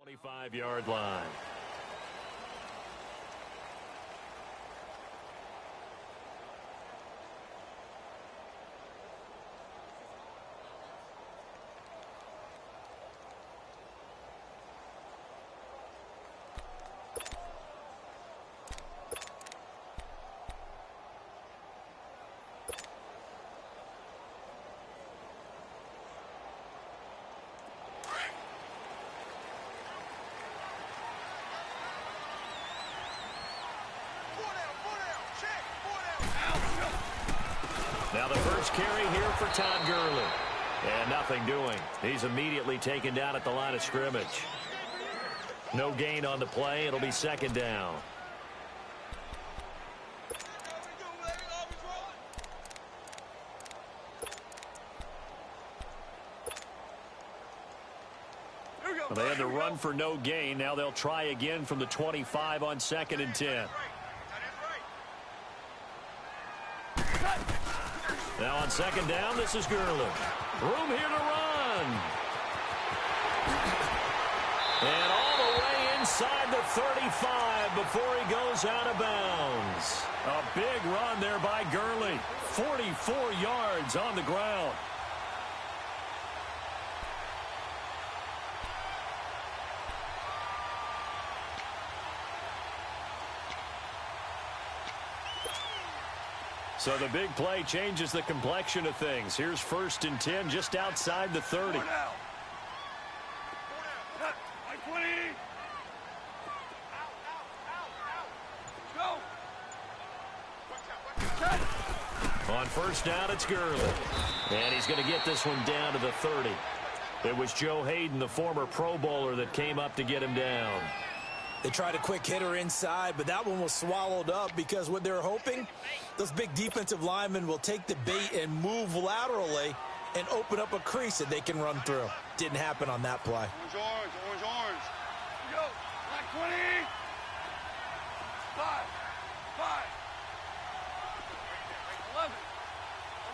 25-yard line. Now the first carry here for Todd Gurley. And nothing doing. He's immediately taken down at the line of scrimmage. No gain on the play. It'll be second down. Well, they had to run for no gain. Now they'll try again from the 25 on 2nd and 10. Now on 2nd down, this is Gurley. Room here to run. And all the way inside the 35 before he goes out of bounds. A big run there by Gurley. 44 yards on the ground. So the big play changes the complexion of things. Here's 1st and 10 just outside the 30. On 1st down, it's Gurley. And he's going to get this one down to the 30. It was Joe Hayden, the former Pro Bowler, that came up to get him down. They tried a quick hitter inside, but that one was swallowed up because what they're hoping, those big defensive linemen will take the bait and move laterally and open up a crease that they can run through. Didn't happen on that play. Orange, orange, orange. Here we go. Black 20. 5. 5.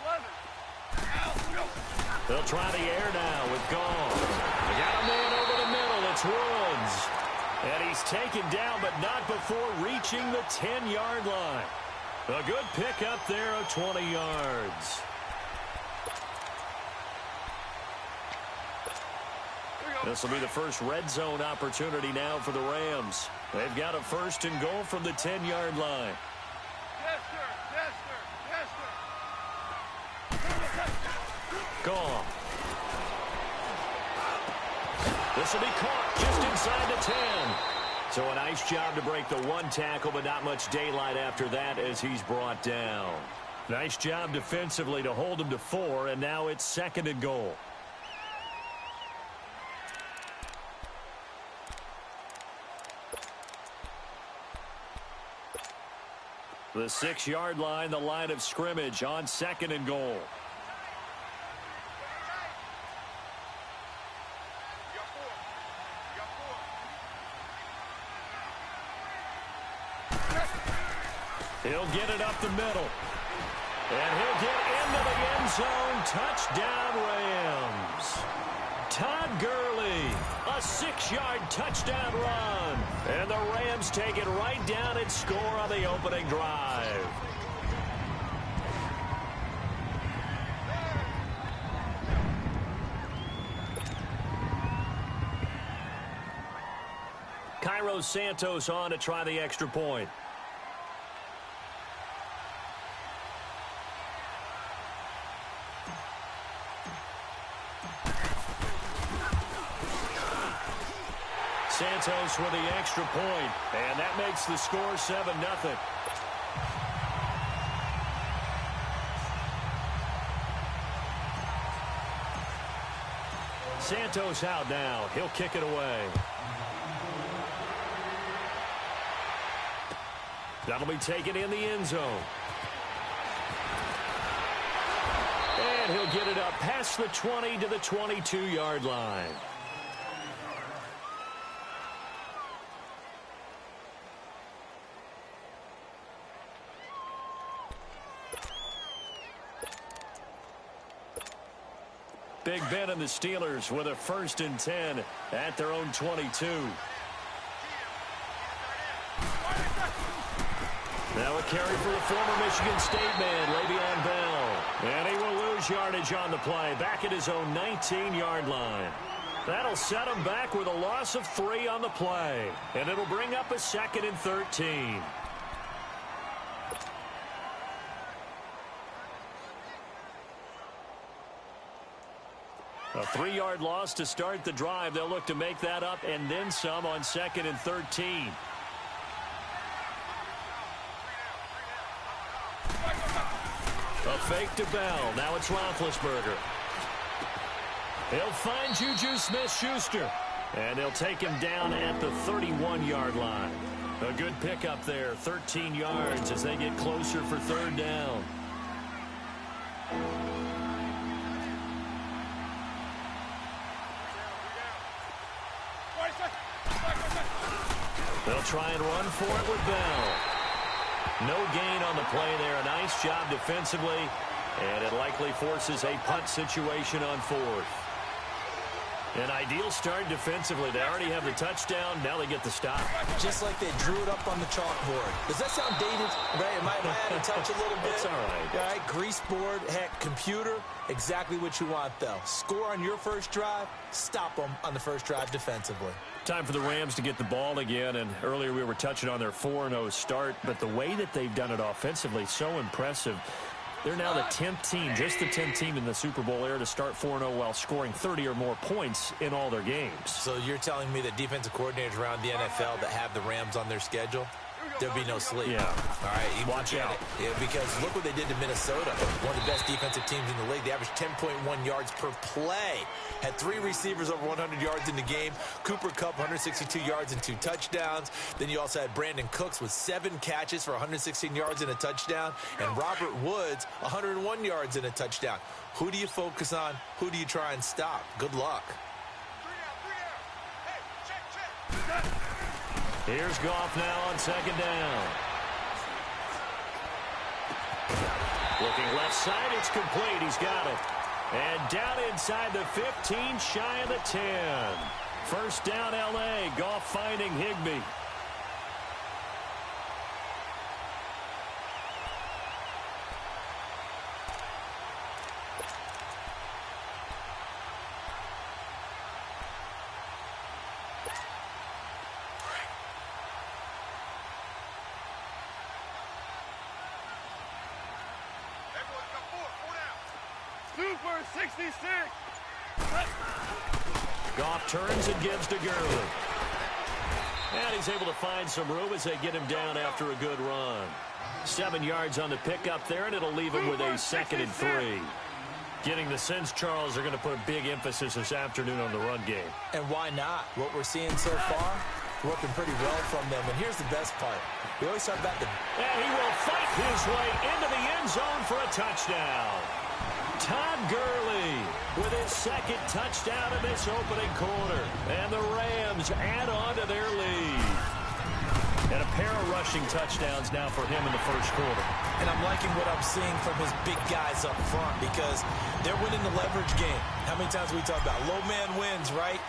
11. They'll try the air now with Gall. They got a man over the middle. It's Woods. And he's taken down, but not before reaching the 10-yard line. A good pickup there of 20 yards. This will be the first red zone opportunity now for the Rams. They've got a 1st and goal from the 10-yard line. Yes, sir. Yes, sir. Yes, sir. Gall. This will be caught just inside the 10. So a nice job to break the 1 tackle, but not much daylight after that as he's brought down. Nice job defensively to hold him to 4, and now it's 2nd and goal. The 6-yard line, the line of scrimmage on 2nd and goal. He'll get it up the middle. And he'll get into the end zone. Touchdown, Rams. Todd Gurley, a 6-yard touchdown run. And the Rams take it right down and score on the opening drive. Cairo Santos on to try the extra point. Santos with the extra point, and that makes the score 7-0. Santos out now. He'll kick it away. That'll be taken in the end zone. And he'll get it up past the 20 to the 22-yard line. Big Ben and the Steelers with a 1st and 10 at their own 22. Now a carry for the former Michigan State man, Le'Veon Bell. And he will lose yardage on the play, back at his own 19-yard line. That'll set him back with a loss of 3 on the play. And it'll bring up a 2nd and 13. A 3-yard loss to start the drive. They'll look to make that up and then some on 2nd and 13. A fake to Bell. Now it's Roethlisberger. He'll find Juju Smith-Schuster. And they'll take him down at the 31-yard line. A good pickup there. 13 yards as they get closer for 3rd down. They'll try and run for it with Bell. No gain on the play there. A nice job defensively. And it likely forces a punt situation on 4th. An ideal start defensively. They already have the touchdown. Now they get the stop. Just like they drew it up on the chalkboard. Does that sound dated? Right? Am I adding a touch a little bit? It's all right. All right, grease board, heck, computer. Exactly what you want, though. Score on your first drive. Stop them on the first drive defensively. Time for the Rams to get the ball again. And earlier we were touching on their 4-0 start. But the way that they've done it offensively, so impressive. They're now the 10th team, just the 10th team in the Super Bowl era to start 4-0 while scoring 30 or more points in all their games. So you're telling me that defensive coordinators around the NFL that have the Rams on their schedule, there'll be no sleep. Yeah. All right. Watch out. Yeah, because look what they did to Minnesota. One of the best defensive teams in the league. They averaged 10.1 yards per play. Had 3 receivers over 100 yards in the game. Cooper Kupp, 162 yards and 2 touchdowns. Then you also had Brandon Cooks with 7 catches for 116 yards and a touchdown. And Robert Woods, 101 yards and a touchdown. Who do you focus on? Who do you try and stop? Good luck. Here's Goff now on 2nd down. Looking left side, it's complete. He's got it. And down inside the 15, shy of the 10. 1st down, L.A. Goff finding Higbee. Super 66. Goff turns and gives to Gurley. And he's able to find some room as they get him down after a good run. 7 yards on the pickup there, and it'll leave him with a 2nd and 3. Getting the sense, Charles, they're going to put a big emphasis this afternoon on the run game. And why not? What we're seeing so far, working pretty well from them. And here's the best part. We always talk about the... And he will fight his way into the end zone for a touchdown. Todd Gurley with his 2nd touchdown in this opening quarter. And the Rams add on to their lead. And a pair of rushing touchdowns now for him in the 1st quarter. And I'm liking what I'm seeing from his big guys up front because they're winning the leverage game. How many times we talk about low man wins, right?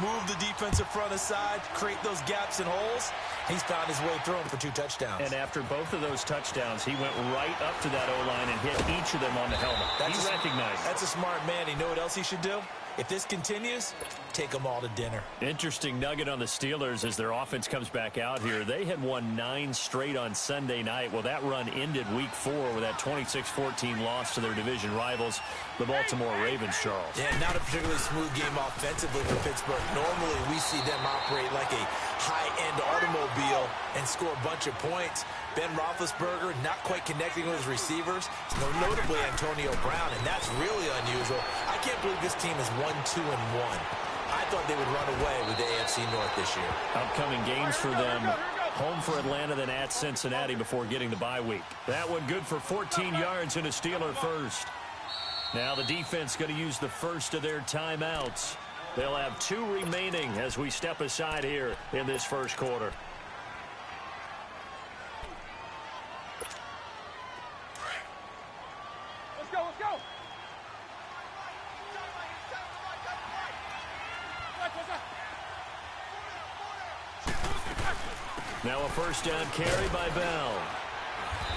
Move the defensive front aside, create those gaps and holes. He's found his way through them for 2 touchdowns. And after both of those touchdowns, he went right up to that O-line and hit each of them on the helmet. He recognized it. That's a smart man. You know what else he should do? If this continues, take them all to dinner. Interesting nugget on the Steelers as their offense comes back out here. They had won 9 straight on Sunday night. Well, that run ended week 4 with that 26-14 loss to their division rivals, the Baltimore Ravens, Charles. Yeah, not a particularly smooth game offensively for Pittsburgh. Normally, we see them operate like a high-end automobile and score a bunch of points. Ben Roethlisberger not quite connecting with his receivers. Notably Antonio Brown, and that's really unusual. I can't believe this team is 1-2-1. I thought they would run away with the AFC North this year. Upcoming games for them. Home for Atlanta, then at Cincinnati before getting the bye week. That one good for 14 yards and a Steeler first. Now the defense going to use the first of their timeouts. They'll have 2 remaining as we step aside here in this 1st quarter. Let's go, let's go. Now a first down carry by Bell.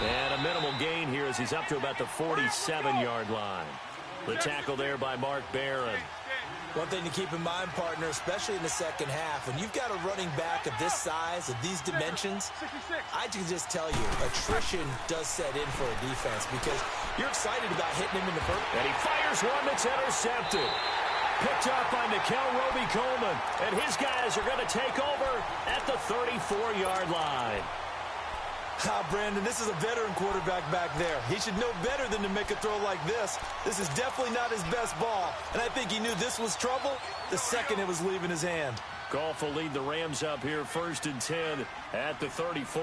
And a minimal gain here as he's up to about the 47-yard line. The tackle there by Mark Barron. One thing to keep in mind, partner, especially in the second half, when you've got a running back of this size, of these dimensions, I can just tell you, attrition does set in for a defense because you're excited about hitting him in the first. And he fires one that's intercepted. Picked up by Nickel Roby-Coleman. And his guys are going to take over at the 34-yard line. Brandon, this is a veteran quarterback back there. He should know better than to make a throw like this. This is definitely not his best ball. And I think he knew this was trouble the second it was leaving his hand. Goff will lead the Rams up here 1st and 10 at the 34.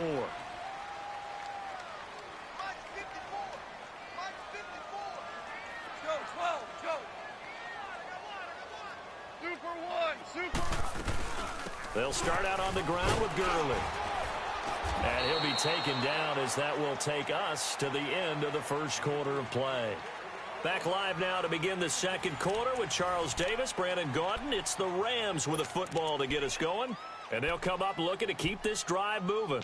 They'll start out on the ground with Gurley. And he'll be taken down as that will take us to the end of the first quarter of play. Back live now to begin the second quarter with Charles Davis, Brandon Gaudin. It's the Rams with a football to get us going. And they'll come up looking to keep this drive moving.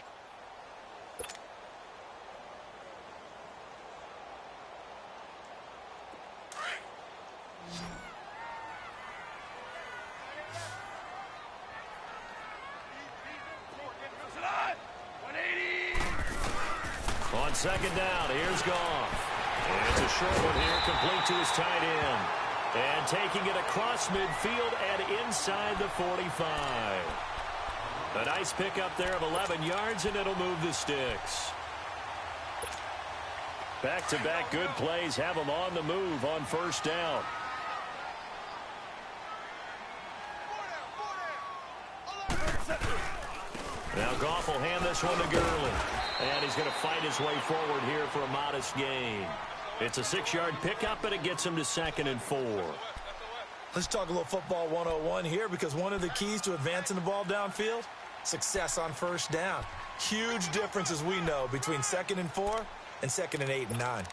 On second down, here's Goff. And it's a short one here, complete to his tight end. And taking it across midfield and inside the 45. A nice pickup there of 11 yards, and it'll move the sticks. Back-to-back good plays have them on the move on first down. Now Goff will hand this one to Gurley. And he's going to fight his way forward here for a modest gain. It's a 6-yard pickup, and it gets him to 2nd and 4. Let's talk a little football 101 here because one of the keys to advancing the ball downfield, success on first down. Huge difference, as we know, between 2nd and 4 and 2nd and 8 and 9.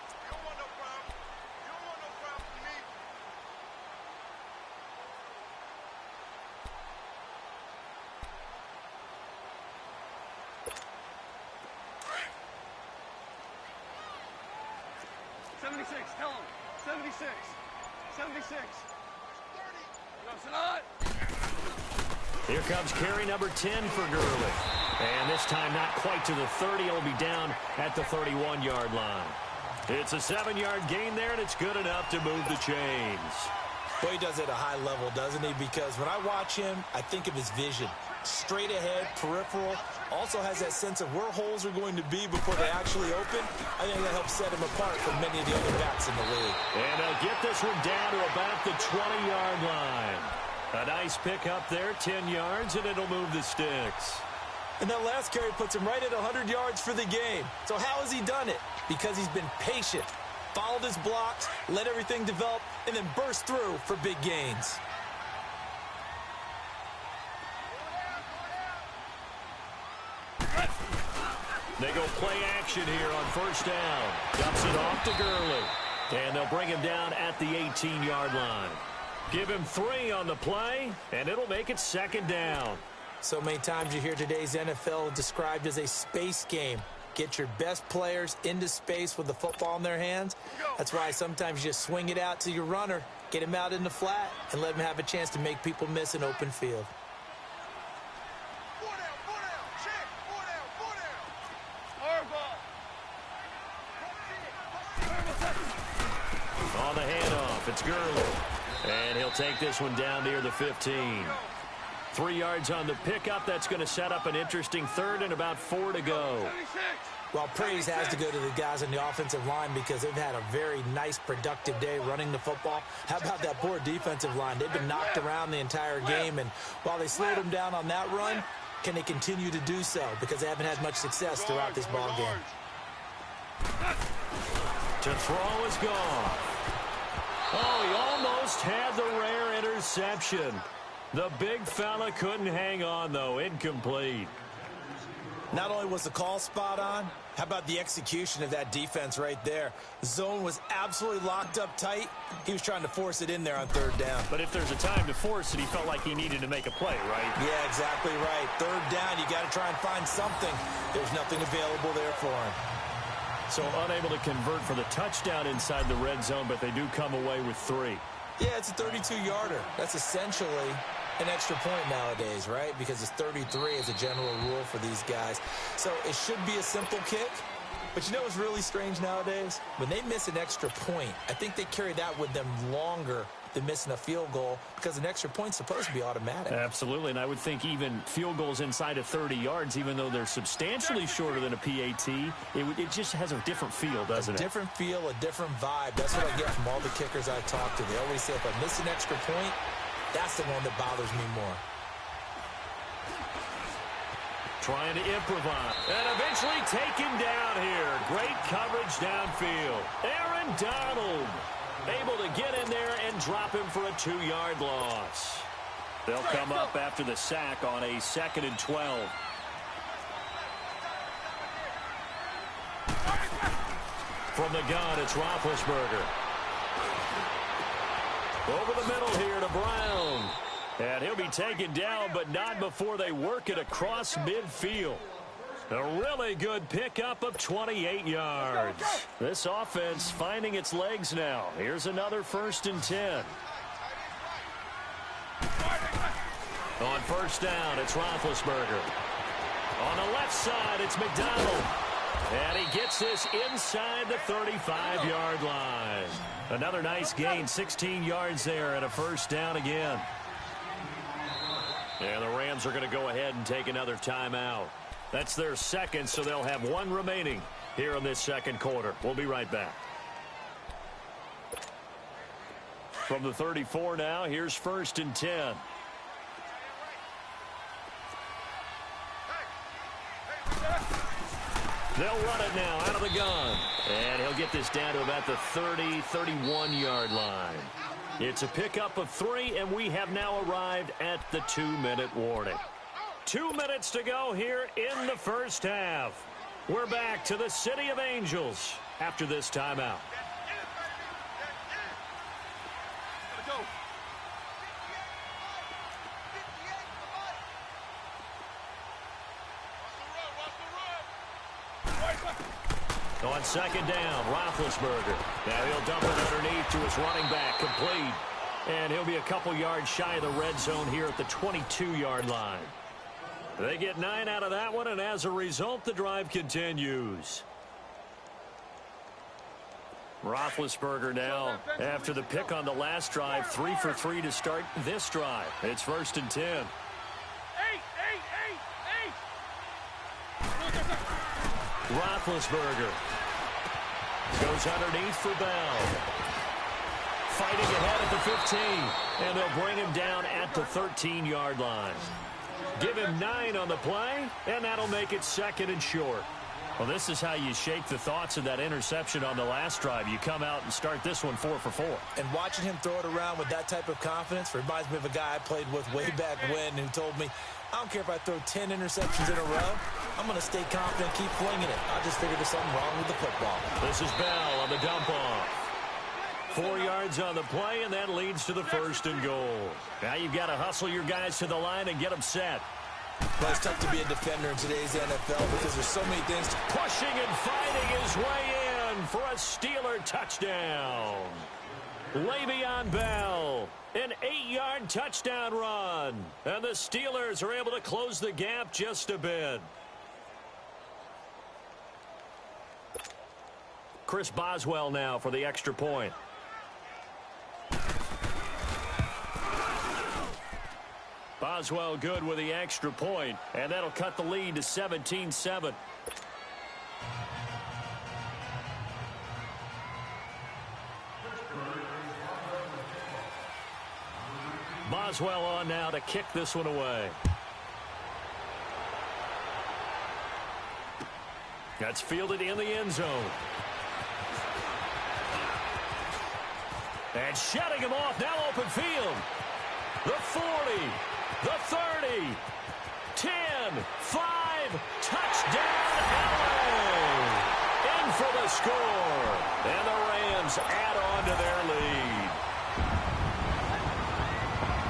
76, tell him. 76. 76. Here comes carry number 10 for Gurley. And this time not quite to the 30. It'll be down at the 31-yard line. It's a 7-yard gain there, and it's good enough to move the chains. Well, he does it at a high level, doesn't he? Because when I watch him, I think of his vision. Straight ahead, peripheral. Also has that sense of where holes are going to be before they actually open. I think that helps set him apart from many of the other backs in the league. And they'll get this one down to about the 20-yard line. A nice pick up there, 10 yards, and it'll move the sticks. And that last carry puts him right at 100 yards for the game. So how has he done it? Because he's been patient, followed his blocks, let everything develop, and then burst through for big gains. They go play action here on first down. Dumps it off to Gurley. And they'll bring him down at the 18-yard line. Give him 3 on the play, and it'll make it 2nd down. So many times you hear today's NFL described as a space game. Get your best players into space with the football in their hands. That's why sometimes you just swing it out to your runner, get him out in the flat, and let him have a chance to make people miss an open field. On the handoff, it's Gurley. And he'll take this one down near the 15. 3 yards on the pickup. That's going to set up an interesting 3rd and about 4 to go. Well, praise has to go to the guys on the offensive line because they've had a very nice, productive day running the football. How about that poor defensive line? They've been knocked around the entire game, and while they slowed them down on that run, can they continue to do so? Because they haven't had much success throughout this ball game. To throw is gone. Oh, he almost had the rare interception. The big fella couldn't hang on, though. Incomplete. Not only was the call spot on, how about the execution of that defense right there? The zone was absolutely locked up tight. He was trying to force it in there on third down. But if there's a time to force it, he felt like he needed to make a play, right? Yeah, exactly right. Third down, you got to try and find something. There's nothing available there for him. So unable to convert for the touchdown inside the red zone, but they do come away with 3. Yeah, it's a 32-yarder. That's essentially an extra point nowadays, right? Because it's 33 as a general rule for these guys. So it should be a simple kick. But you know what's really strange nowadays? When they miss an extra point, I think they carry that with them longer than missing a field goal because an extra point's supposed to be automatic. Absolutely, and I would think even field goals inside of 30 yards, even though they're substantially shorter than a PAT, it just has a different feel, doesn't it? A different feel, a different vibe. That's what I get from all the kickers I talk to. They always say if I miss an extra point, that's the one that bothers me more. Trying to improvise. And eventually taken down here. Great coverage downfield. Aaron Donald able to get in there and drop him for a 2-yard loss. They'll come up after the sack on a 2nd and 12. From the gun, it's Roethlisberger. Over the middle here to Brown. And he'll be taken down, but not before they work it across midfield. A really good pickup of 28 yards. This offense finding its legs now. Here's another 1st and 10. On 1st down, it's Roethlisberger. On the left side, it's McDonald. And he gets this inside the 35-yard line. Another nice gain, 16 yards there, and a 1st down again. And the Rams are going to go ahead and take another timeout. That's their 2nd, so they'll have 1 remaining here in this 2nd quarter. We'll be right back. From the 34 now, here's 1st and 10. They'll run it now out of the gun. And he'll get this down to about the 30, 31-yard line. It's a pickup of 3, and we have now arrived at the 2-minute warning. 2 minutes to go here in the 1st half. We're back to the City of Angels after this timeout. On 2nd down, Roethlisberger. Now he'll dump it underneath to his running back, complete. And he'll be a couple yards shy of the red zone here at the 22-yard line. They get 9 out of that one, and as a result, the drive continues. Roethlisberger now, after the pick on the last drive, 3 for 3 to start this drive. It's 1st and 10. Roethlisberger goes underneath for Bell. Fighting ahead at the 15, and they'll bring him down at the 13-yard line. Give him 9 on the play, and that'll make it 2nd and short. Well, this is how you shake the thoughts of that interception on the last drive. You come out and start this one 4 for 4. And watching him throw it around with that type of confidence reminds me of a guy I played with way back when who told me, I don't care if I throw 10 interceptions in a row. I'm going to stay confident, keep flinging it. I just figured there's something wrong with the football. This is Bell on the dump off. 4 yards on the play, and that leads to the 1st and goal. Now you've got to hustle your guys to the line and get them set. Well, it's tough to be a defender in today's NFL because there's so many things. Pushing and fighting his way in for a Steeler touchdown. Le'Veon Bell, an 8-yard touchdown run. And the Steelers are able to close the gap just a bit. Chris Boswell now for the extra point. Boswell good with the extra point, and that'll cut the lead to 17-7. Boswell on now to kick this one away. That's fielded in the end zone. And shutting him off, now open field. The 40, the 30, 10, 5, touchdown! score. And the Rams add on to their lead.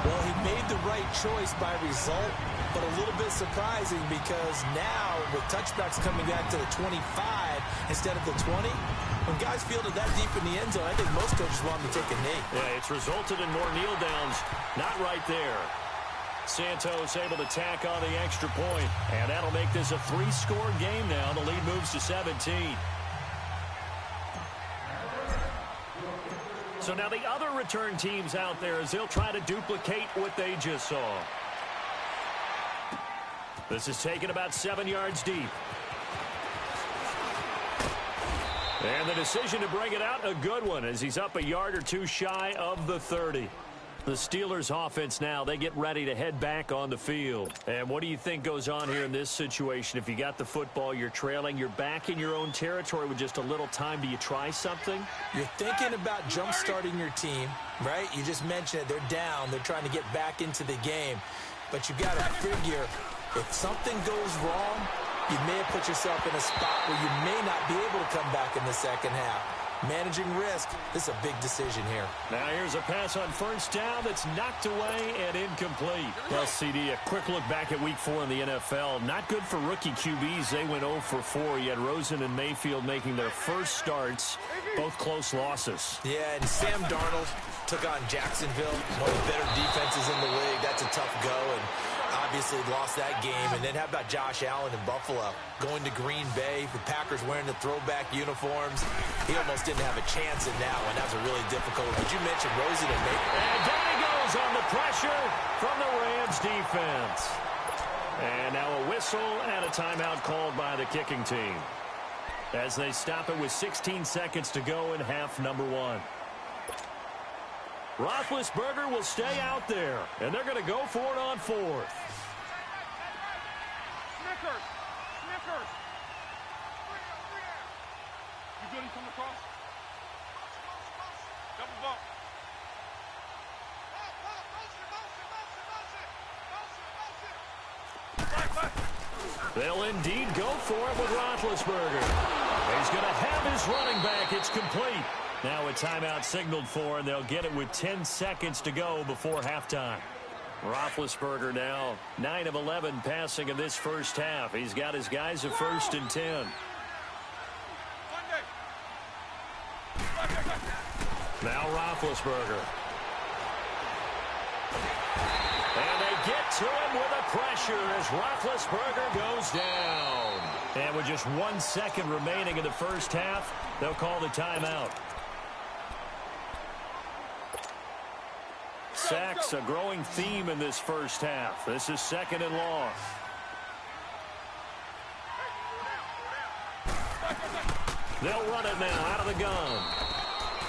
Well, he made the right choice by result, but a little bit surprising because now with touchbacks coming back to the 25 instead of the 20, when guys fielded that deep in the end zone, I think most coaches want them to take a knee. Yeah, it's resulted in more kneel downs. Not right there. Santos able to tack on the extra point, and that'll make this a 3-score game now. The lead moves to 17. So now the other return teams out there as they'll try to duplicate what they just saw. This is taken about 7 yards deep. And the decision to bring it out, a good one, as he's up a yard or two shy of the 30. The Steelers offense now, they get ready to head back on the field. And what do you think goes on here in this situation? If you got the football, you're trailing, you're back in your own territory with just a little time. Do you try something? You're thinking about jump-starting your team, right? You just mentioned it. They're down. They're trying to get back into the game. But you got to figure, if something goes wrong, you may have put yourself in a spot where you may not be able to come back in the second half. Managing risk, this is a big decision here. Now here's a pass on first down that's knocked away and incomplete. Well, CD, a quick look back at Week 4 in the NFL. Not good for rookie QBs. They went 0 for 4. You had Rosen and Mayfield making their first starts, both close losses. Yeah, and Sam Darnold took on Jacksonville, one of the better defenses in the league. That's a tough go, and obviously lost that game. And then how about Josh Allen in Buffalo? Going to Green Bay, the Packers wearing the throwback uniforms. He almost didn't have a chance in that one. That was a really difficult one. But you mentioned Rosen and Mayfield. And down he goes on the pressure from the Rams defense. And now a whistle and a timeout called by the kicking team, as they stop it with 16 seconds to go in half number 1. Roethlisberger will stay out there, and they're going to go for it on 4th. Snickers! Snickers! You good? He coming across? Double bump. They'll indeed go for it with Roethlisberger. He's going to have his running back. It's complete. Now a timeout signaled for, and they'll get it with 10 seconds to go before halftime. Roethlisberger now 9 of 11 passing in this first half. He's got his guys at 1st and 10. Now Roethlisberger. And they get to him with a pressure as Roethlisberger goes down. And with just 1 second remaining in the first half, they'll call the timeout. Sacks, a growing theme in this first half. This is 2nd and long. They'll run it now out of the gun.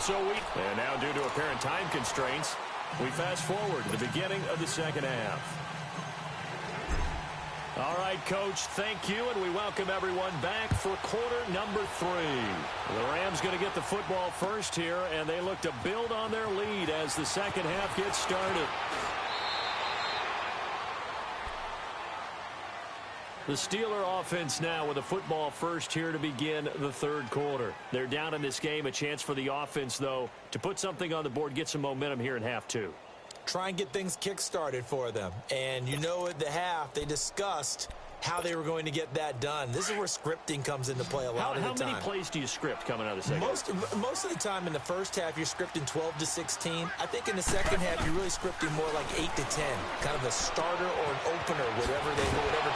And now due to apparent time constraints, we fast forward to the beginning of the second half. All right, Coach, thank you, and we welcome everyone back for quarter number 3. The Rams going to get the football first here, and they look to build on their lead as the second half gets started. The Steeler offense now with the football first here to begin the third quarter. They're down in this game. A chance for the offense, though, to put something on the board, get some momentum here in half 2. Try and get things kick-started for them. And you know at the half, they discussed how they were going to get that done. This is where scripting comes into play a lot of the time. How many plays do you script coming out of the second half? Most of the time in the first half, you're scripting 12 to 16. I think in the second half, you're really scripting more like 8 to 10. Kind of a starter or an opener, whatever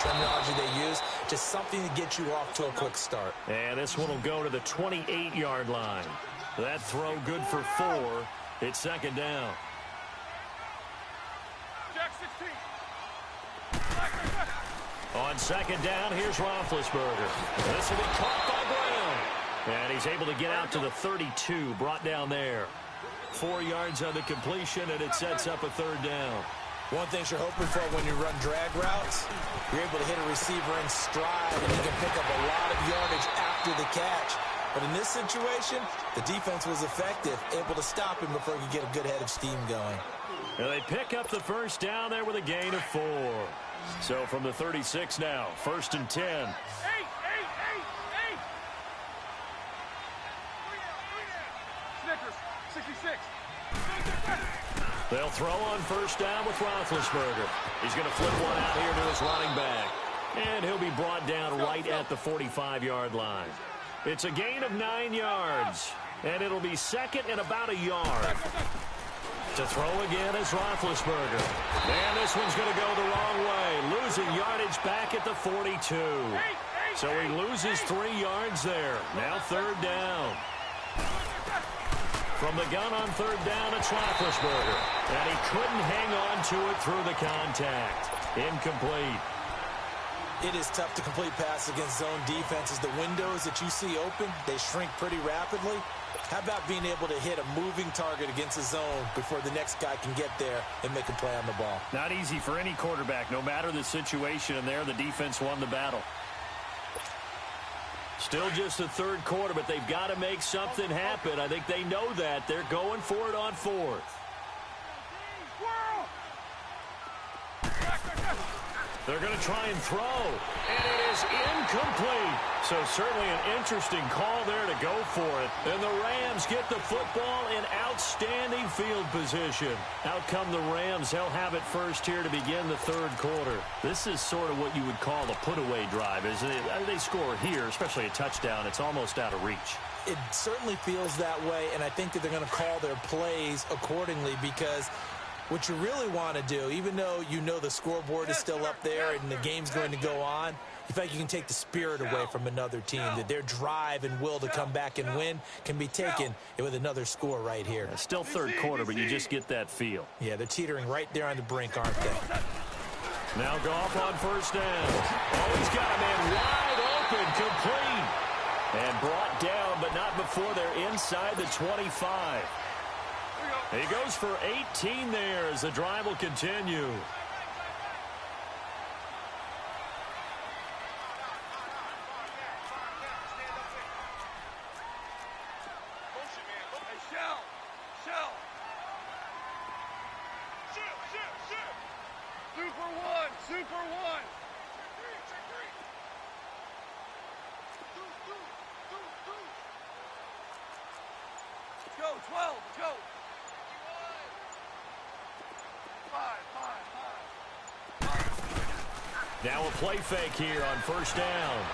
terminology they use. Just something to get you off to a quick start. And this one will go to the 28-yard line. That throw good for 4. It's 2nd down. On 2nd down, here's Roethlisberger. This will be caught by Brown. And he's able to get out to the 32, brought down there. 4 yards on the completion, and it sets up a 3rd down. One thing you're hoping for when you run drag routes, you're able to hit a receiver in stride, and you can pick up a lot of yardage after the catch. But in this situation, the defense was effective, able to stop him before he could get a good head of steam going. And they pick up the first down there with a gain of 4. So from the 36 now, 1st and 10. They'll throw on first down with Roethlisberger. He's going to flip one out here to his running back. And he'll be brought down right at the 45-yard line. It's a gain of 9 yards. And it'll be second and about a yard. To throw again is Roethlisberger. And this one's going to go the wrong way. Losing yardage back at the 42. So he loses 3 yards there. Now third down. From the gun on third down, it's Roethlisberger. And he couldn't hang on to it through the contact. Incomplete. It is tough to complete passes against zone defenses. The windows that you see open, they shrink pretty rapidly. How about being able to hit a moving target against a zone before the next guy can get there and make a play on the ball? Not easy for any quarterback, no matter the situation, and there the defense won the battle. Still just the third quarter, but they've got to make something happen. I think they know that. They're going for it on fourth. They're going to try and throw, and it is incomplete. So certainly an interesting call there to go for it. And the Rams get the football in outstanding field position. Out come the Rams. They'll have it first here to begin the third quarter. This is sort of what you would call a put-away drive, isn't it? They score here, especially a touchdown. It's almost out of reach. It certainly feels that way, and I think that they're going to call their plays accordingly because what you really want to do, even though you know the scoreboard is still up there and the game's going to go on, you feel like you can take the spirit away from another team, that their drive and will to come back and win can be taken with another score right here. Still third quarter, but you just get that feel. Yeah, they're teetering right there on the brink, aren't they? Now Goff on first down. Oh, he's got a man wide open, complete. And brought down, but not before they're inside the 25. He goes for 18 there as the drive will continue. Super one. Go, 12, go. Now a play fake here on first down.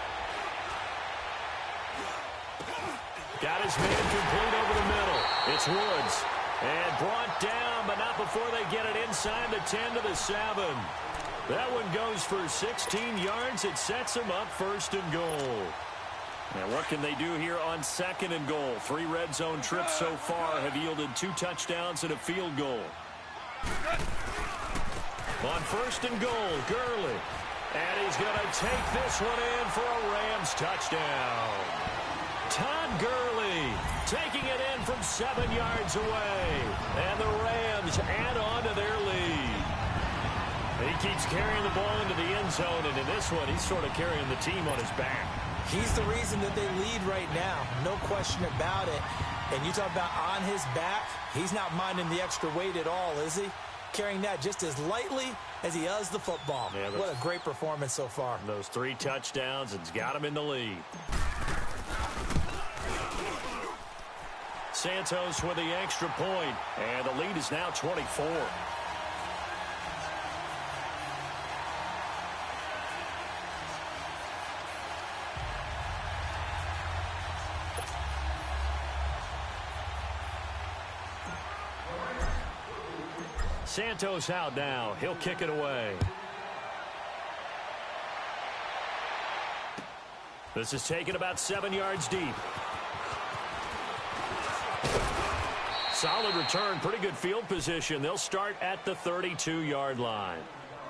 Got his man complete over the middle. It's Woods. And brought down, but not before they get it inside the 10 to the 7. That one goes for 16 yards. It sets them up first and goal. Now what can they do here on second and goal? 3 red zone trips so far have yielded 2 touchdowns and a field goal. On first and goal, Gurley. And he's going to take this one in for a Rams touchdown. Todd Gurley taking it in from 7 yards away. And the Rams add on to their lead. He keeps carrying the ball into the end zone, and in this one, he's sort of carrying the team on his back. He's the reason that they lead right now. No question about it. And you talk about on his back, he's not minding the extra weight at all, is he? Carrying that just as lightly as he does the football. Yeah, what a great performance so far. Those 3 touchdowns, it's got him in the lead. Santos with the extra point, and the lead is now 24. Santos out now. He'll kick it away. This is taken about 7 yards deep. Solid return. Pretty good field position. They'll start at the 32-yard line.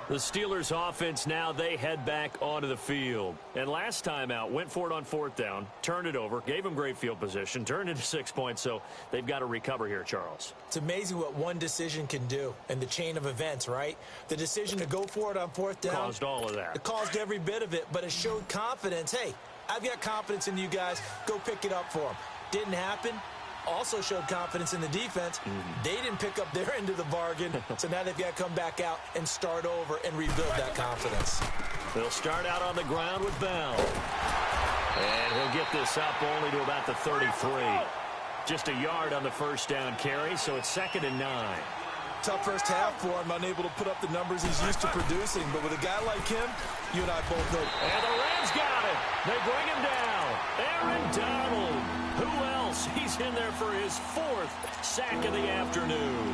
The Steelers offense now, they head back onto the field. And last time out, went for it on fourth down, turned it over, gave them great field position, turned into 6 points, so they've got to recover here, Charles. It's amazing what one decision can do in the chain of events, right? The decision to go for it on fourth down. Caused all of that. It caused every bit of it, but it showed confidence. Hey, I've got confidence in you guys. Go pick it up for them. Didn't happen. Also showed confidence in the defense. They didn't pick up their end of the bargain, so now they've got to come back out and start over and rebuild that confidence. They'll start out on the ground with Bell. And he'll get this up only to about the 33. Just a yard on the first down carry, so it's 2nd and 9. tough first half for him, unable to put up the numbers he's used to producing. But with a guy like him, you and I both know. And the Rams got it. They bring him down. Aaron Donald. Who else? He's in there for his 4th sack of the afternoon.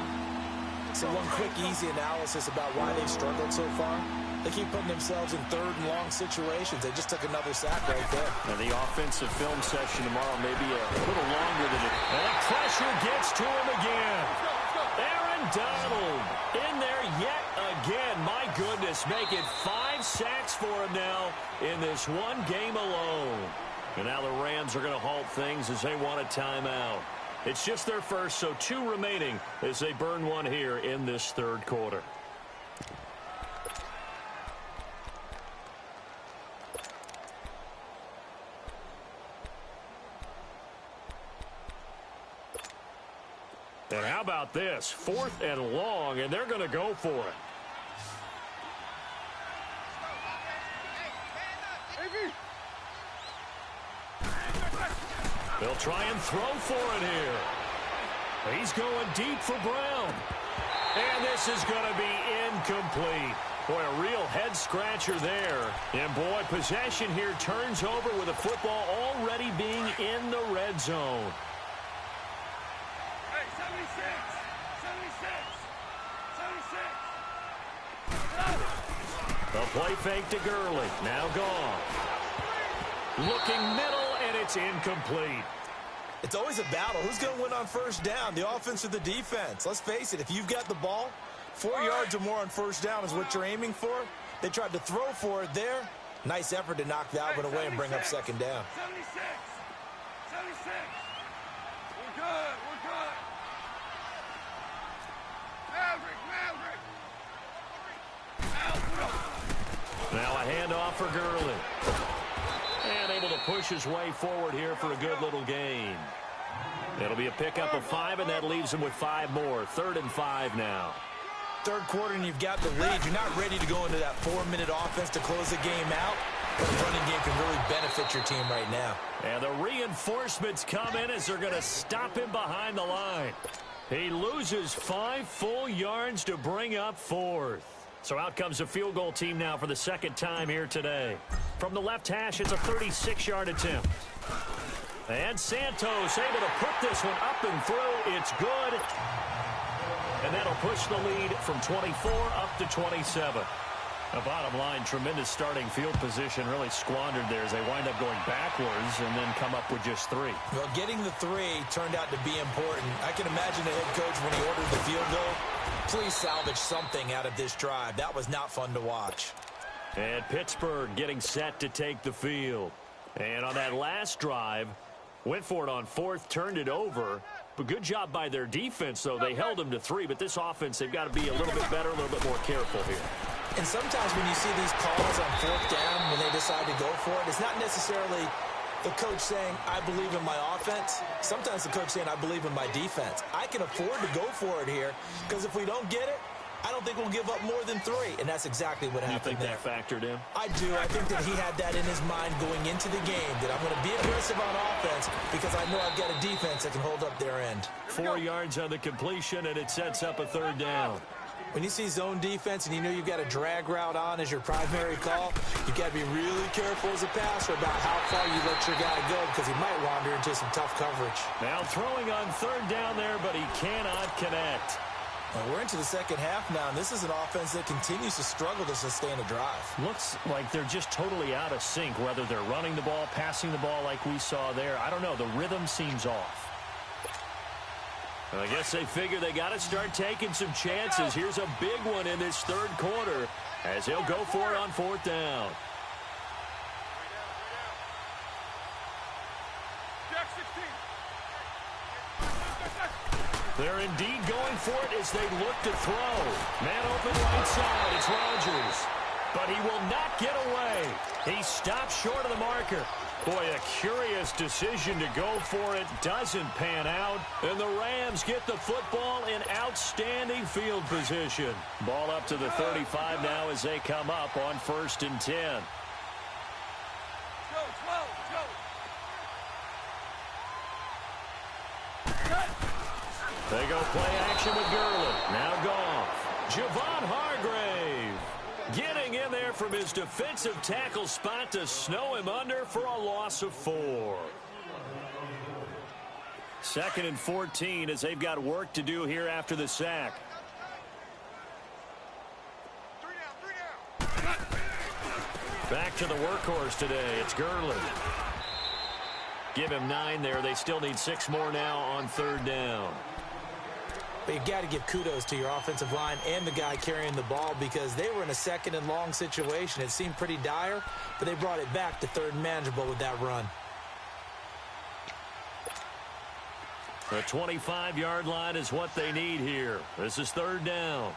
So one quick, easy analysis about why they've struggled so far. They keep putting themselves in 3rd and long situations. They just took another sack right there. And the offensive film session tomorrow may be a little longer than it. And the pressure gets to him again. Aaron Donald in there yet again. My goodness, make it 5 sacks for him now in this one game alone. And now the Rams are going to halt things as they want a timeout. It's just their first, so 2 remaining as they burn one here in this 3rd quarter. And how about this? 4th and long, and they're going to go for it. They'll try and throw for it here. He's going deep for Brown. And this is going to be incomplete. Boy, a real head-scratcher there. And, boy, possession here turns over with the football already being in the red zone. Hey, 76! 76! 76! The play fake to Gurley. Now gone. Looking middle, and it's incomplete. It's always a battle. Who's going to win on first down, the offense or the defense? Let's face it, if you've got the ball, 4 yards or more on first down is what you're aiming for. They tried to throw for it there. Nice effort to knock that one away and bring up 2nd down. 76! 76! We're good. We're good. Maverick. Now a handoff for Gurley. And able to push his way forward here for a good little gain. It'll be a pickup of 5, and that leaves him with 5 more. 3rd and 5 now. 3rd quarter, and you've got the lead. You're not ready to go into that 4-minute offense to close the game out. But the running game can really benefit your team right now. And the reinforcements come in as they're going to stop him behind the line. He loses 5 full yards to bring up 4th. So out comes a field goal team now for the 2nd time here today. From the left hash, it's a 36-yard attempt. And Santos able to put this one up and through. It's good. And that'll push the lead from 24 up to 27. The bottom line, tremendous starting field position, really squandered there as they wind up going backwards and then come up with just 3. Well, getting the 3 turned out to be important. I can imagine the head coach when he ordered the field goal. Please salvage something out of this drive. That was not fun to watch. And Pittsburgh getting set to take the field. And on that last drive, went for it on 4th, turned it over. But good job by their defense, though. They held them to 3, but this offense, they've got to be a little bit better, a little bit more careful here. And sometimes when you see these calls on 4th down, when they decide to go for it, it's not necessarily the coach saying, I believe in my offense. Sometimes the coach saying, I believe in my defense. I can afford to go for it here, because if we don't get it, I don't think we'll give up more than 3. And that's exactly what happened there. You think that factored in? I do. I think that he had that in his mind going into the game, that I'm going to be aggressive on offense because I know I've got a defense that can hold up their end. 4 yards on the completion, and it sets up a 3rd down. When you see zone defense and you know you've got a drag route on as your primary call, you've got to be really careful as a passer about how far you let your guy go because he might wander into some tough coverage. Now throwing on 3rd down there, but he cannot connect. Well, we're into the 2nd half now, and this is an offense that continues to struggle to sustain a drive. Looks like they're just totally out of sync, whether they're running the ball, passing the ball like we saw there. I don't know. The rhythm seems off. I guess they figure they got to start taking some chances. Here's a big one in this 3rd quarter as he'll go for it on 4th down. They're indeed going for it as they look to throw. Man open right side. It's Rodgers. But he will not get away. He stops short of the marker. Boy, a curious decision to go for it. Doesn't pan out. And the Rams get the football in outstanding field position. Ball up to the 35 now as they come up on 1st and 10. They go play action with Gurley. Now Goff. Javon Hargrave getting in there from his defensive tackle spot to snow him under for a loss of 4. 2nd and 14 as they've got work to do here after the sack. Back to the workhorse today. It's Gurley. Give him 9 there. They still need 6 more now on 3rd down. But you've got to give kudos to your offensive line and the guy carrying the ball because they were in a 2nd and long situation. It seemed pretty dire, but they brought it back to 3rd and manageable with that run. The 25-yard line is what they need here. This is 3rd down.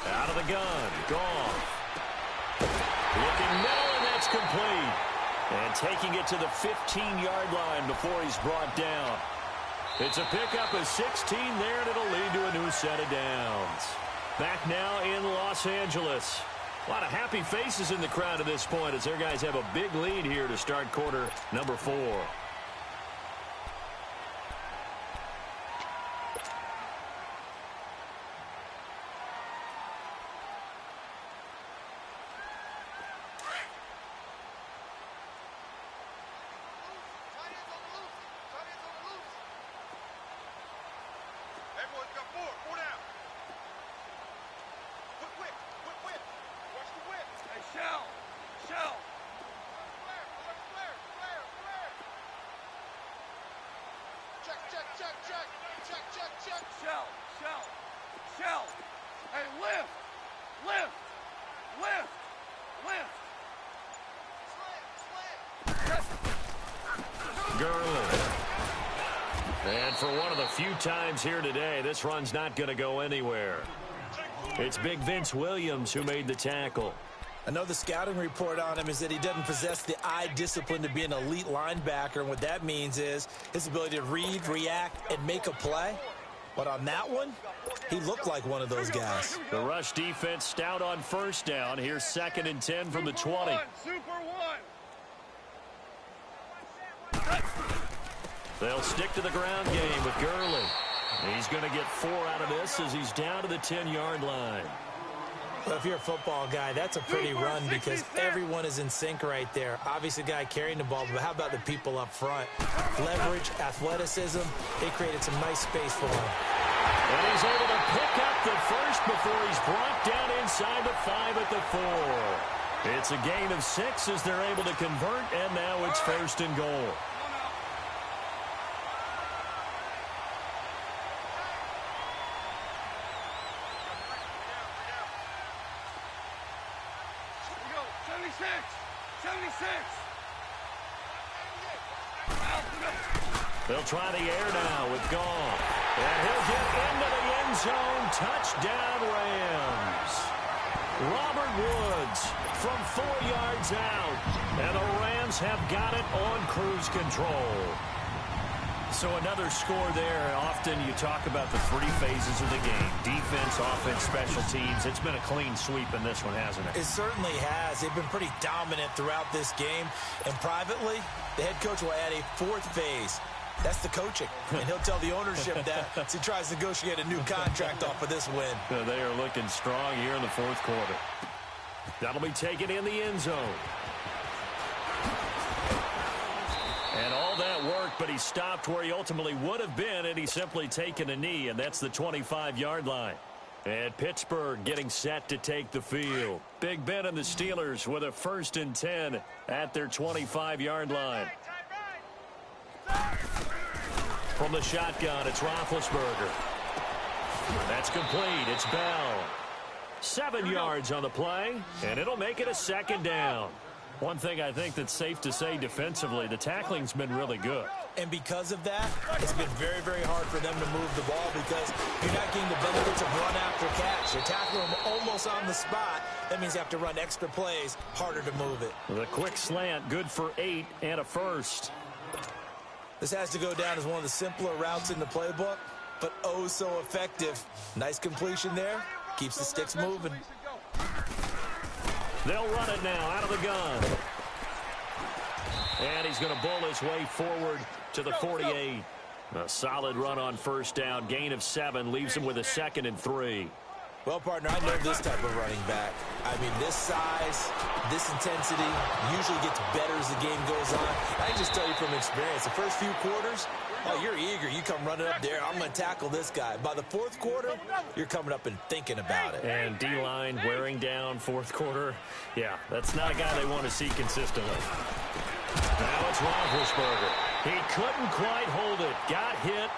Out of the gun. Goff. Looking middle, and that's complete. And taking it to the 15-yard line before he's brought down. It's a pickup of 16 there, and it'll lead to a new set of downs. Back now in Los Angeles. A lot of happy faces in the crowd at this point as their guys have a big lead here to start quarter number 4. Gurley. And for one of the few times here today, this run's not going to go anywhere. It's Big Vince Williams who made the tackle. Another scouting report on him is that he doesn't possess the eye discipline to be an elite linebacker. And what that means is his ability to read, react, and make a play. But on that one, he looked like one of those guys. The rush defense stout on 1st down. Here's 2nd and 10 from the 20. They'll stick to the ground game with Gurley. He's going to get 4 out of this as he's down to the 10-yard line. Well, if you're a football guy, that's a pretty run because everyone is in sync right there. Obviously, the guy carrying the ball, but how about the people up front? Leverage, athleticism, they created some nice space for him. And he's able to pick up the first before he's brought down inside the 5 at the 4. It's a gain of 6 as they're able to convert, and now it's 1st and goal. They'll try the air now with Goff. And he'll get into the end zone. Touchdown, Rams. Robert Woods from 4 yards out. And the Rams have got it on cruise control. So another score there. Often you talk about the 3 phases of the game. Defense, offense, special teams. It's been a clean sweep in this one, hasn't it? It certainly has. They've been pretty dominant throughout this game. And privately, the head coach will add a 4th phase. That's the coaching. And he'll tell the ownership that as he tries to negotiate a new contract off of this win. They are looking strong here in the 4th quarter. That'll be taken in the end zone. And all that work, but he stopped where he ultimately would have been, and he's simply taken a knee, and that's the 25-yard line. And Pittsburgh getting set to take the field. Big Ben and the Steelers with a 1st and 10 at their 25-yard line. From the shotgun, it's Roethlisberger. That's complete. It's Bell. 7 yards on the play, and it'll make it a 2nd down. One thing I think that's safe to say defensively, the tackling's been really good. And because of that, it's been very, very hard for them to move the ball because you're not getting the benefits of run after catch. You're tackling them almost on the spot. That means you have to run extra plays, harder to move it. The quick slant, good for 8 and a first. This has to go down as one of the simpler routes in the playbook, but oh so effective. Nice completion there. Keeps the sticks moving. They'll run it now out of the gun. And he's going to bull his way forward to the 48. A solid run on first down. Gain of 7 leaves him with a 2nd and 3. Well, partner, I know this type of running back. I mean, this size, this intensity usually gets better as the game goes on. I can just tell you from experience, the first few quarters, oh, you're eager. You come running up there, I'm going to tackle this guy. By the fourth quarter, you're coming up and thinking about it. And D-line wearing down fourth quarter. Yeah, that's not a guy they want to see consistently. Now it's Roethlisberger. He couldn't quite hold it. Got hit.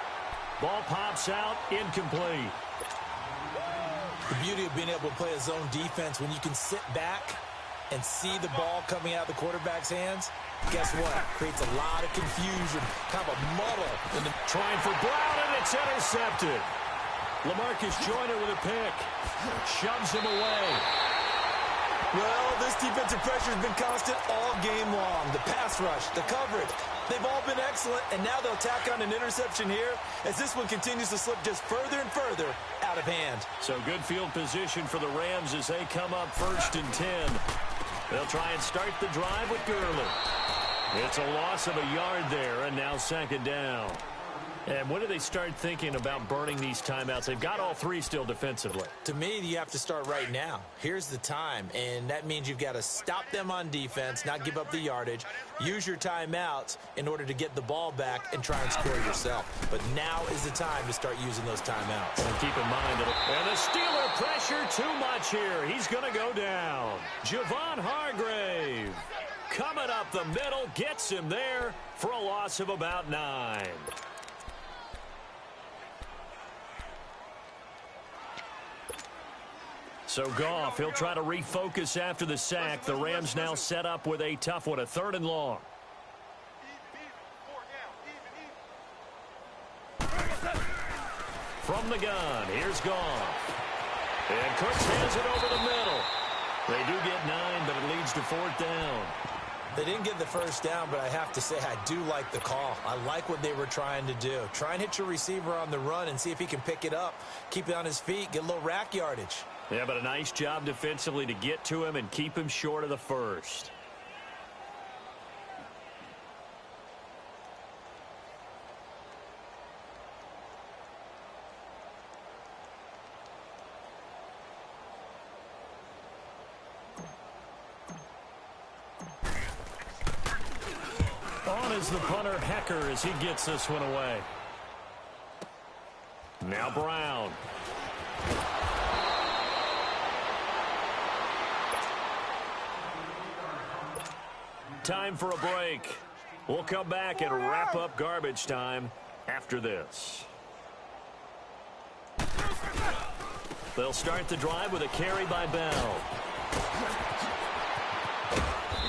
Ball pops out. Incomplete. The beauty of being able to play a zone defense when you can sit back and see the ball coming out of the quarterback's hands, guess what? Creates a lot of confusion, kind of a muddle. Trying for Brown, and it's intercepted. LaMarcus Joyner with a pick. Shoves him away. Well, this defensive pressure has been constant all game long. The pass rush, the coverage, they've all been excellent, and now they'll tack on an interception here as this one continues to slip just further and further out of hand. So good field position for the Rams as they come up 1st and 10. They'll try and start the drive with Gurley. It's a loss of a yard there, and now 2nd down. And when do they start thinking about burning these timeouts? They've got all 3 still defensively. To me, you have to start right now. Here's the time, and that means you've got to stop them on defense, not give up the yardage, use your timeouts in order to get the ball back and try and score yourself. But now is the time to start using those timeouts. And keep in mind, and the Steeler pressure too much here. He's going to go down. Javon Hargrave coming up the middle, gets him there for a loss of about 9. So Goff, he'll try to refocus after the sack. The Rams now set up with a tough one, a 3rd and long. From the gun, here's Goff. And Cooks hands it over the middle. They do get 9, but it leads to 4th down. They didn't get the first down, but I have to say I do like the call. I like what they were trying to do. Try and hit your receiver on the run and see if he can pick it up. Keep it on his feet, get a little rack yardage. Yeah, but a nice job defensively to get to him and keep him short of the first. On is the punter, Hecker, as he gets this one away. Now Brown. Time for a break. We'll come back and wrap up garbage time after this. They'll start the drive with a carry by Bell.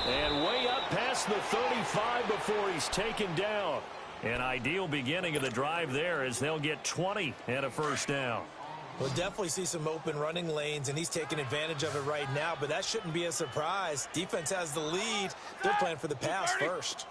And way up past the 35 before he's taken down. An ideal beginning of the drive there as they'll get 20 and a first down. We'll definitely see some open running lanes, and he's taking advantage of it right now, but that shouldn't be a surprise. Defense has the lead. They're playing for the pass first.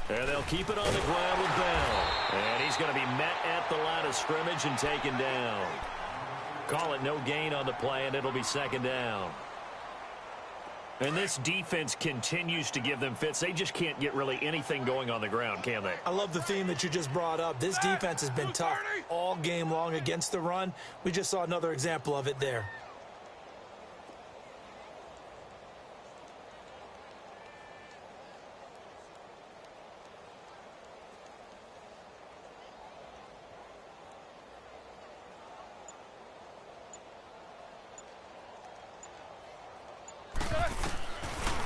And they'll keep it on the ground with Bell. And he's going to be met at the line of scrimmage and taken down. Call it no gain on the play, and it'll be 2nd down. And this defense continues to give them fits. They just can't get really anything going on the ground, can they? I love the theme that you just brought up. This defense has been tough all game long against the run. We just saw another example of it there.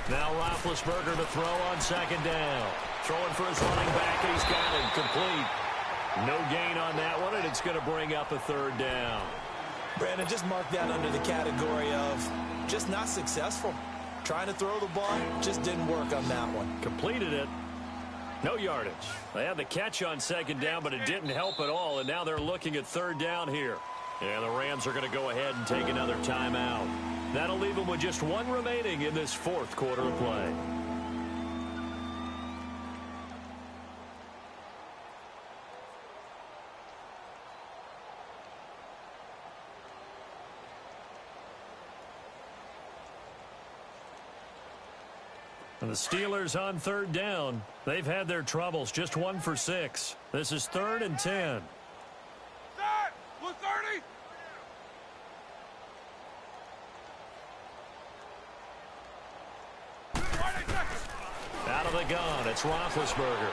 Now Roethlisberger to throw on 2nd down. Throwing for his running back, and he's got it complete. No gain on that one, and it's going to bring up a 3rd down. Brandon, just mark that under the category of just not successful. Trying to throw the ball, just didn't work on that one. Completed it. No yardage. They had the catch on second down, but it didn't help at all, and now they're looking at third down here. And the Rams are going to go ahead and take another timeout. That'll leave them with just one remaining in this fourth quarter of play. And the Steelers on third down. They've had their troubles, just 1 for 6. This is 3rd and 10. Set! Blue 30! Out of the gun, it's Roethlisberger.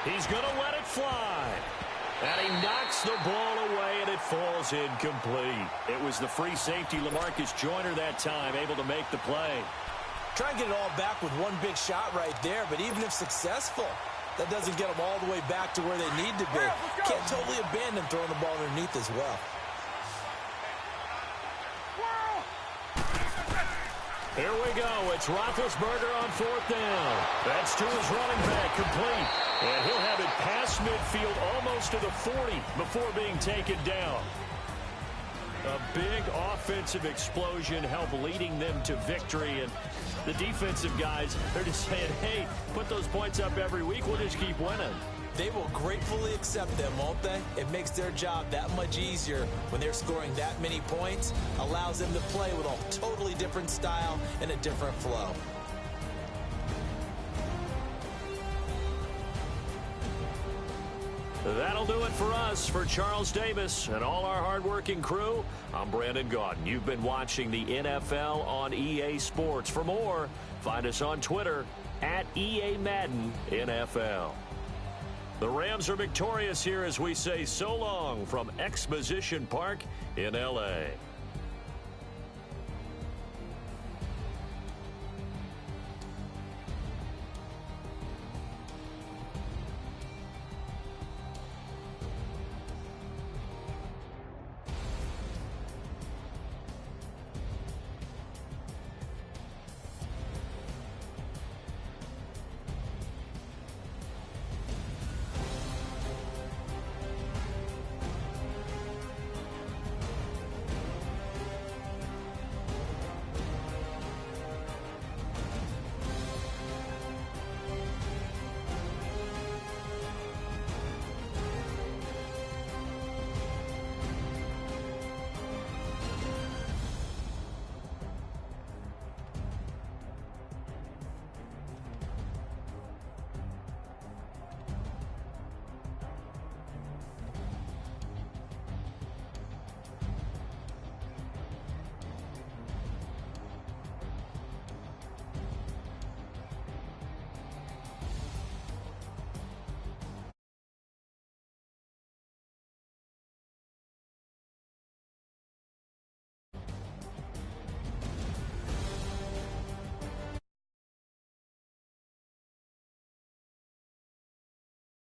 He's going to let it fly. And he knocks the ball away, and it falls incomplete. It was the free safety, LaMarcus Joyner, that time, able to make the play. Try and get it all back with one big shot right there, but even if successful, that doesn't get them all the way back to where they need to be. Can't totally abandon throwing the ball underneath as well. Here we go. It's Roethlisberger on 4th down. That's to his running back, complete. And he'll have it past midfield almost to the 40 before being taken down. A big offensive explosion helped leading them to victory. And the defensive guys, they're just saying, hey, put those points up every week. We'll just keep winning. They will gratefully accept them, won't they? It makes their job that much easier when they're scoring that many points. Allows them to play with a totally different style and a different flow. That'll do it for us. For Charles Davis and all our hardworking crew, I'm Brandon Gaudin. You've been watching the NFL on EA Sports. For more, find us on Twitter at EA Madden NFL. The Rams are victorious here as we say so long from Exposition Park in L.A.